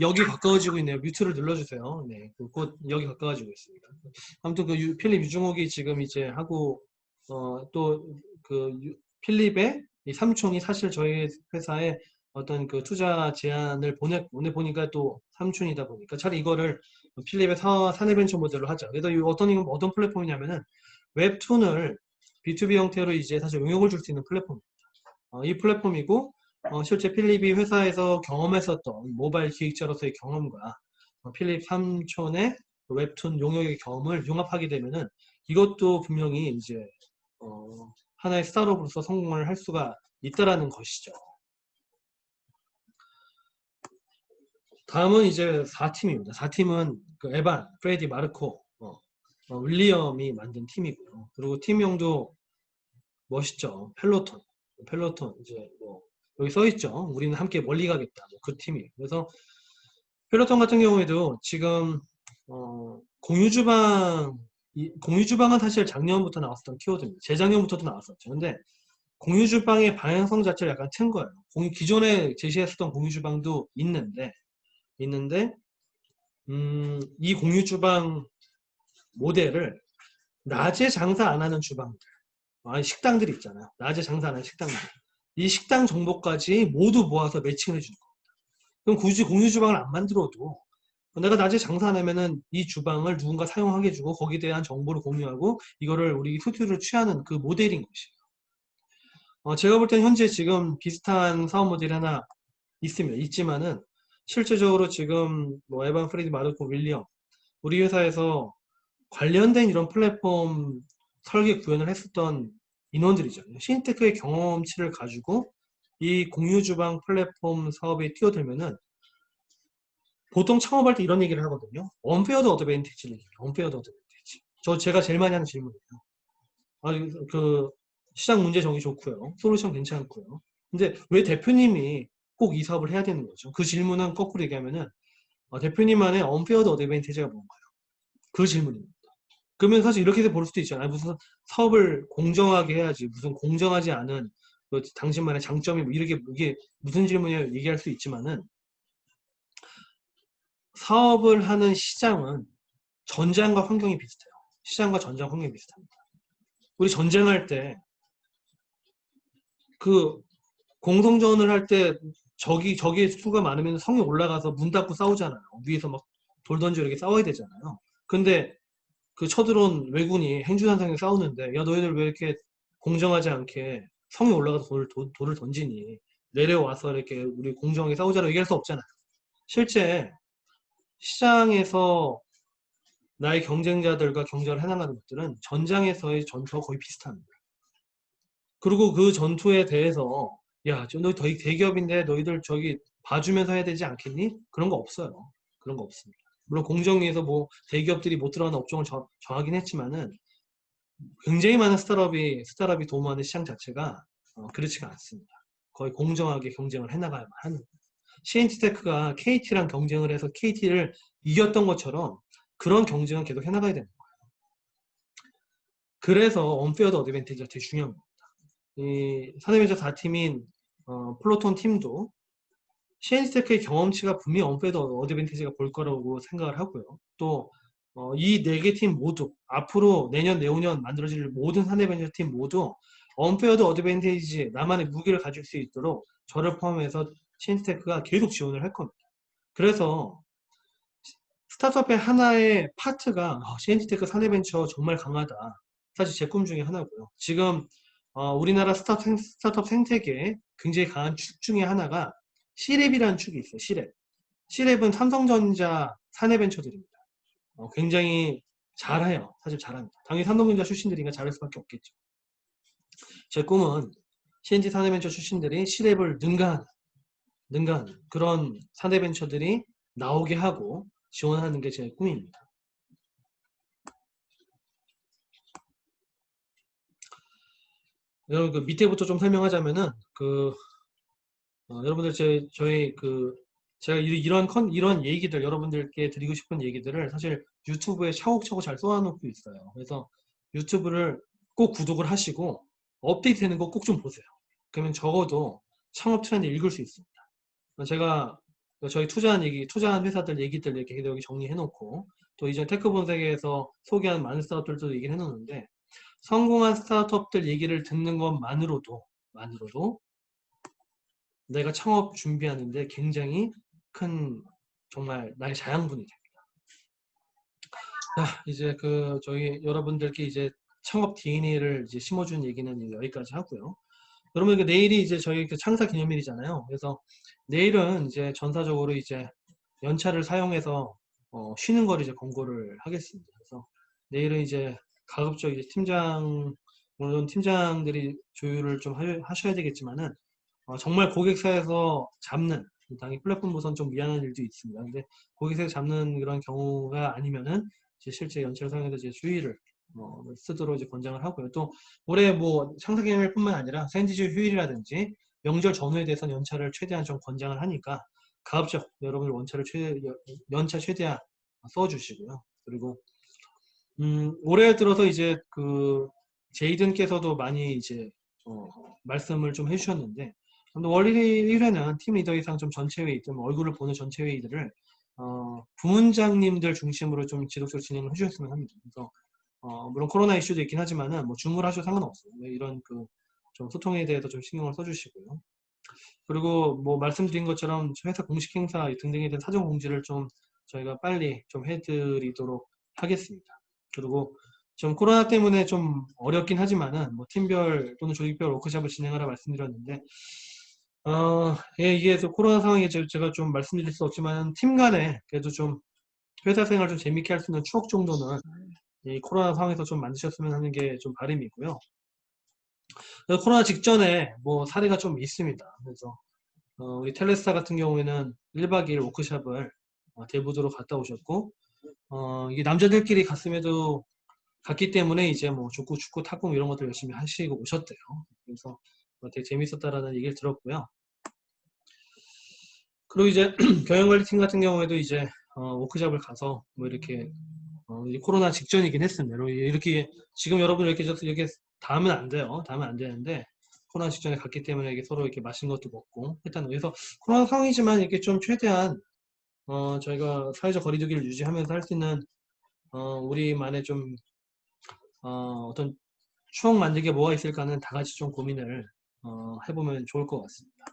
여기 가까워지고 있네요. 뮤트를 눌러주세요. 네, 곧 여기 가까워지고 있습니다. 아무튼 필립 유중옥이 지금 이제 하고 또 필립의 이 삼촌이 사실 저희 회사에 어떤 그 투자 제안을 보내 보니까 또 삼촌이다 보니까 차라리 이거를 필립의 사내벤처 모델로 하자. 그래서 어떤 플랫폼이냐면은 웹툰을 B2B 형태로 이제 사실 응용을 줄 수 있는 플랫폼입니다. 이 플랫폼이고 실제 필립이 회사에서 경험했었던 모바일 기획자로서의 경험과 필립 삼촌의 웹툰 용역의 경험을 융합하게 되면은 이것도 분명히 이제 하나의 스타트업으로서 성공을 할 수가 있다라는 것이죠. 다음은 이제 4팀입니다. 4팀은 그 에반, 프레디, 마르코, 윌리엄이 만든 팀이고요. 그리고 팀명도 멋있죠. 펠로톤 이제 뭐 여기 써 있죠. 우리는 함께 멀리 가겠다. 그 팀이. 그래서 펠로톤 같은 경우에도 지금 공유주방은 사실 작년부터 나왔었던 키워드입니다. 재작년부터도 나왔었죠. 근데 공유주방의 방향성 자체를 약간 튼 거예요. 기존에 제시했었던 공유주방도 있는데 이 공유주방 모델을 낮에 장사 안 하는 주방들, 식당들이 있잖아요. 낮에 장사 안 하는 식당들. 이 식당 정보까지 모두 모아서 매칭을 해주는 겁니다. 그럼 굳이 공유주방을 안 만들어도 내가 낮에 장사 안 하면은 이 주방을 누군가 사용하게 해주고 거기에 대한 정보를 공유하고 이거를 우리 수수료를 취하는 그 모델인 것이에요. 제가 볼 때는 현재 지금 비슷한 사업 모델이 하나 있지만은 실제적으로 지금 뭐 에반, 프레디, 마르코, 윌리엄 우리 회사에서 관련된 이런 플랫폼 설계 구현을 했었던 인원들이죠. 신테크의 경험치를 가지고 이 공유주방 플랫폼 사업에 뛰어들면은 보통 창업할 때 이런 얘기를 하거든요. 언페어드 어드밴티지를 얘기해요. 언페어드 어드밴티지. 제가 제일 많이 하는 질문이에요. 시장 문제 정의 좋고요. 솔루션 괜찮고요. 근데 왜 대표님이 꼭 이 사업을 해야 되는 거죠? 그 질문은 거꾸로 얘기하면은 대표님만의 언페어드 어드밴티지가 뭔가요? 그 질문입니다. 그러면 사실 이렇게 볼 수도 있잖아요. 무슨 사업을 공정하게 해야지 무슨 공정하지 않은 당신만의 장점이 뭐 이게 무슨 질문이야 얘기할 수 있지만은 사업을 하는 시장은 전장과 환경이 비슷해요. 시장과 전장 환경이 비슷합니다. 우리 전쟁할 때 그 공성전을 할 때 적의 수가 많으면 성이 올라가서 문 닫고 싸우잖아요. 위에서 막 돌 던지고 이렇게 싸워야 되잖아요. 근데 그 쳐들어온 왜군이 행주산성에 싸우는데 야 너희들 왜 이렇게 공정하지 않게 성이 올라가서 돌을 던지니 내려와서 이렇게 우리 공정하게 싸우자고 얘기할 수 없잖아요. 실제 시장에서 나의 경쟁자들과 경쟁을 해나가는 것들은 전장에서의 전투와 거의 비슷합니다. 그리고 그 전투에 대해서 야, 너희 대기업인데 너희들 저기 봐주면서 해야 되지 않겠니? 그런 거 없어요. 그런 거 없습니다. 물론 공정위에서 뭐 대기업들이 못 들어가는 업종을 정하긴 했지만은 굉장히 많은 스타트업이 도모하는 시장 자체가 그렇지가 않습니다. 거의 공정하게 경쟁을 해나가야만 하는 거예요. CNT테크가 KT랑 경쟁을 해서 KT를 이겼던 것처럼 그런 경쟁은 계속 해나가야 되는 거예요. 그래서 언페어드 어드밴티지가 되게 중요한 겁니다. 이 사내벤처 4팀인 플로톤 팀도 CNT테크의 경험치가 분명히 언페어드 어드밴티지가 볼 거라고 생각을 하고요. 또 이 4개 팀 모두 앞으로 내년, 내후년 만들어질 모든 사내벤처 팀 모두 언페어드 어드밴티지 나만의 무기를 가질 수 있도록 저를 포함해서 CNT테크가 계속 지원을 할 겁니다. 그래서 스타트업의 하나의 파트가 CNT테크 사내벤처 정말 강하다. 사실 제 꿈 중에 하나고요. 지금 우리나라 스타트업 생태계에 굉장히 강한 축 중에 하나가 C랩이라는 축이 있어요. C랩. C랩은 삼성전자 사내벤처들입니다. 굉장히 잘해요. 사실 잘합니다. 당연히 삼성전자 출신들이니까 잘할 수밖에 없겠죠. 제 꿈은 CNT 사내벤처 출신들이 C랩을 능가하는 그런 사내벤처들이 나오게 하고 지원하는 게 제 꿈입니다. 여러분 그 밑에부터 좀 설명하자면은 여러분들 저희 제가 이런 얘기들, 여러분들께 드리고 싶은 얘기들을 사실 유튜브에 차곡차곡 잘 써놓고 있어요. 그래서 유튜브를 꼭 구독을 하시고 업데이트 되는 거 꼭 좀 보세요. 그러면 적어도 창업 트렌드 읽을 수 있습니다. 제가 저희 투자한 회사들 얘기들 이렇게 여기 정리해놓고 또 이전 테크본색에서 소개한 많은 스타트업들도 얘기를 해놓는데 성공한 스타트업들 얘기를 듣는 것만으로도 내가 창업 준비하는데 굉장히 큰 정말 나의 자양분이 됩니다. 자, 이제 저희 여러분들께 이제 창업 DNA를 이제 심어준 얘기는 이제 여기까지 하고요. 여러분 내일이 이제 저희 창사 기념일이잖아요. 그래서 내일은 이제 전사적으로 이제 연차를 사용해서 쉬는 걸 이제 권고를 하겠습니다. 그래서 내일은 이제 가급적 이제 물론 팀장들이 조율을 좀 하셔야 되겠지만은 정말 고객사에서 잡는 당연히 플랫폼 보선 좀 미안한 일도 있습니다. 근데 고객사에서 잡는 그런 경우가 아니면은 이제 실제 연차를 사용해서 이제 휴일을 쓰도록 이제 권장을 하고요. 또 올해 뭐 창사 기념일뿐만 아니라 샌디즈 휴일이라든지 명절 전후에 대해서는 연차를 최대한 좀 권장을 하니까 가급적 여러분들 연차 최대한 써주시고요. 그리고 올해 들어서 이제 제이든께서도 많이 이제 말씀을 좀 해주셨는데 월 1회는 팀 리더 이상 좀 전체 회의, 좀 얼굴을 보는 전체 회의들을 부문장님들 중심으로 좀 지속적으로 진행을 해주셨으면 합니다. 그래서 물론 코로나 이슈도 있긴 하지만은 뭐 줌으로 하셔도 상관없어요. 이런 좀 소통에 대해서 좀 신경을 써주시고요. 그리고 뭐 말씀드린 것처럼 회사 공식 행사 등등에 대한 사전 공지를 좀 저희가 빨리 좀 해드리도록 하겠습니다. 그리고 좀 코로나 때문에 좀 어렵긴 하지만은 뭐 팀별 또는 조직별 워크숍을 진행하라 말씀드렸는데 예, 이게 또 코로나 상황에 제가 좀 말씀드릴 수 없지만 팀 간에 그래도 좀 회사 생활 좀 재밌게 할 수 있는 추억 정도는 이 코로나 상황에서 좀 만드셨으면 하는 게 좀 바람이고요. 코로나 직전에 뭐 사례가 좀 있습니다. 그래서 우리 텔레스타 같은 경우에는 1박 2일 워크숍을 대부도로 갔다 오셨고 이게 남자들끼리 갔기 때문에 이제 뭐 축구, 탁구 이런 것들 열심히 하시고 오셨대요. 그래서 되게 재밌었다라는 얘기를 들었고요. 그리고 이제 경영관리팀 같은 경우에도 이제 워크숍을 가서 뭐 이렇게 이제 코로나 직전이긴 했습니다. 이렇게 지금 여러분 이렇게 닿으면 안 돼요. 닿으면 안 되는데 코로나 직전에 갔기 때문에 이게 서로 이렇게 맛있는 것도 먹고 일단 그래서 코로나 상황이지만 이렇게 좀 최대한 저희가 사회적 거리두기를 유지하면서 할 수 있는 우리만의 좀 어떤 추억 만들기에 뭐가 있을까는 다 같이 좀 고민을 해보면 좋을 것 같습니다.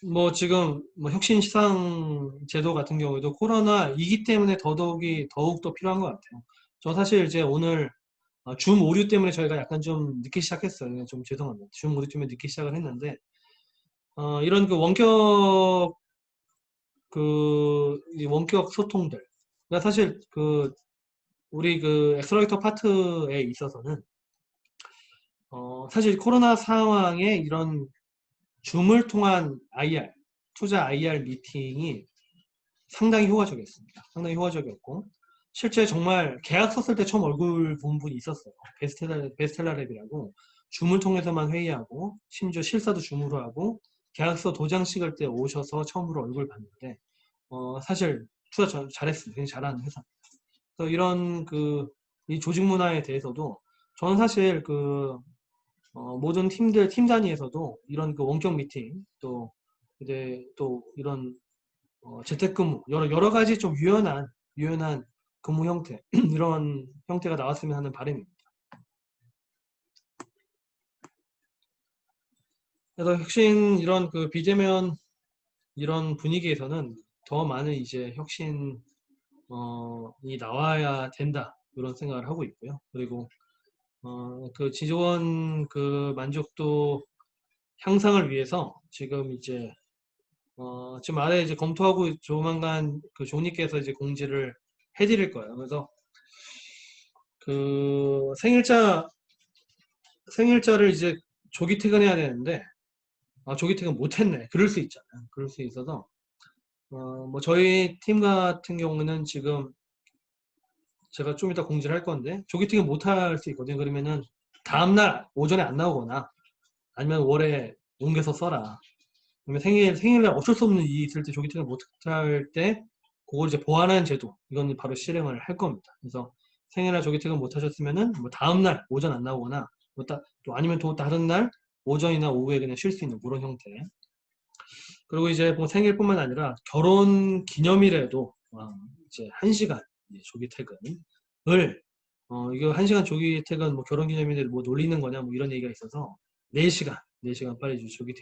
뭐 지금 뭐 혁신 시상 제도 같은 경우에도 코로나이기 때문에 더욱더 필요한 것 같아요. 저 사실 이제 오늘 줌 오류 때문에 저희가 약간 좀 늦게 시작했어요. 좀 죄송합니다. 줌 오류 때문에 늦게 시작을 했는데 이런 원격 이 원격 소통들. 그러니까 사실 우리 엑셀러레이터 파트에 있어서는 사실 코로나 상황에 이런 줌을 통한 투자 IR 미팅이 상당히 효과적이었습니다. 상당히 효과적이었고 실제 정말 계약서 쓸 때 처음 얼굴 본 분이 있었어요. 베스텔라랩이라고 줌을 통해서만 회의하고 심지어 실사도 줌으로 하고 계약서 도장 찍을 때 오셔서 처음으로 얼굴 봤는데 사실 투자 잘했습니다. 굉장히 잘하는 회사입니다. 그래서 이런 이 조직 문화에 대해서도 저는 사실 모든 팀 단위에서도 이런 원격 미팅 또 이런 재택근무 여러 가지 좀 유연한 근무 형태 이런 형태가 나왔으면 하는 바람입니다. 그래서 혁신 이런 비대면 이런 분위기에서는 더 많은 이제 혁신이 나와야 된다 이런 생각을 하고 있고요. 그리고 지원 만족도 향상을 위해서 지금 이제 지금 아래 이제 검토하고 조만간 조님께서 이제 공지를 해드릴 거예요. 그래서 생일자를 이제 조기 퇴근해야 되는데 조기 퇴근 못했네. 그럴 수 있잖아요. 그럴 수 있어서 뭐 저희 팀 같은 경우는 지금 제가 좀 이따 공지를 할 건데 조기 퇴근 못할 수 있거든요. 그러면은 다음날 오전에 안 나오거나 아니면 월에 옮겨서 써라. 그러면 생일날 어쩔 수 없는 일이 있을 때 조기 퇴근 못할 때 그걸 이제 보완하는 제도 이건 바로 실행을 할 겁니다. 그래서 생일날 조기 퇴근 못하셨으면은 뭐 다음날 오전 안 나오거나 또 아니면 또 다른 날 오전이나 오후에 그냥 쉴 수 있는 그런 형태. 그리고 이제 뭐 생일뿐만 아니라 결혼 기념일에도 이제 1시간 조기 퇴근을 이거 1시간 조기 퇴근 뭐 결혼 기념일에 뭐 놀리는 거냐 뭐 이런 얘기가 있어서 4시간 빨리 조기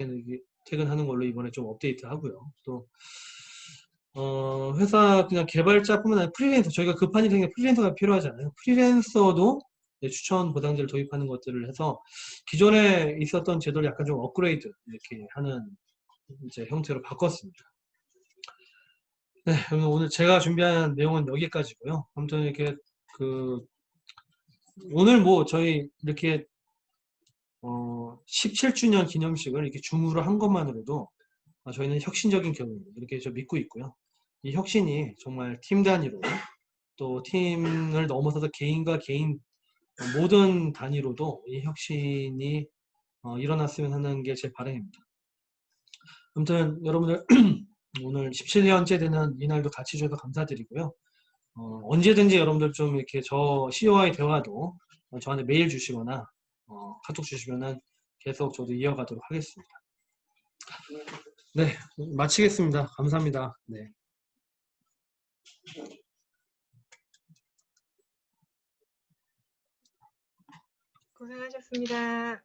퇴근하는 걸로 이번에 좀 업데이트 하고요. 또 회사 그냥 개발자뿐만 아니라 프리랜서 저희가 급한 일이 생기면 프리랜서가 필요하잖아요. 프리랜서도 추천 보장제를 도입하는 것들을 해서 기존에 있었던 제도를 약간 좀 업그레이드 이렇게 하는 이제 형태로 바꿨습니다. 네, 그러면 오늘 제가 준비한 내용은 여기까지고요. 아무튼 이렇게 오늘 뭐 저희 이렇게 17주년 기념식을 이렇게 줌으로 한 것만으로도 저희는 혁신적인 경우 이렇게 저 믿고 있고요. 이 혁신이 정말 팀 단위로 또 팀을 넘어서서 개인과 개인 모든 단위로도 이 혁신이 일어났으면 하는 게 제 바람입니다. 아무튼 여러분들 오늘 17년째 되는 이날도 같이 주셔서 감사드리고요. 언제든지 여러분들 좀 이렇게 저 CEO와의 대화도 저한테 메일 주시거나 카톡 주시면은 계속 저도 이어가도록 하겠습니다. 네, 마치겠습니다. 감사합니다. 네. 고생하셨습니다.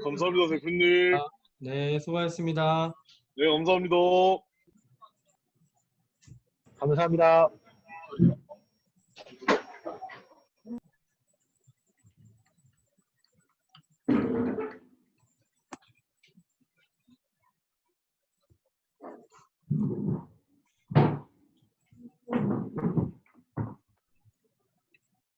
감사합니다, 대표님. 네, 수고하셨습니다. 네, 감사합니다. 감사합니다.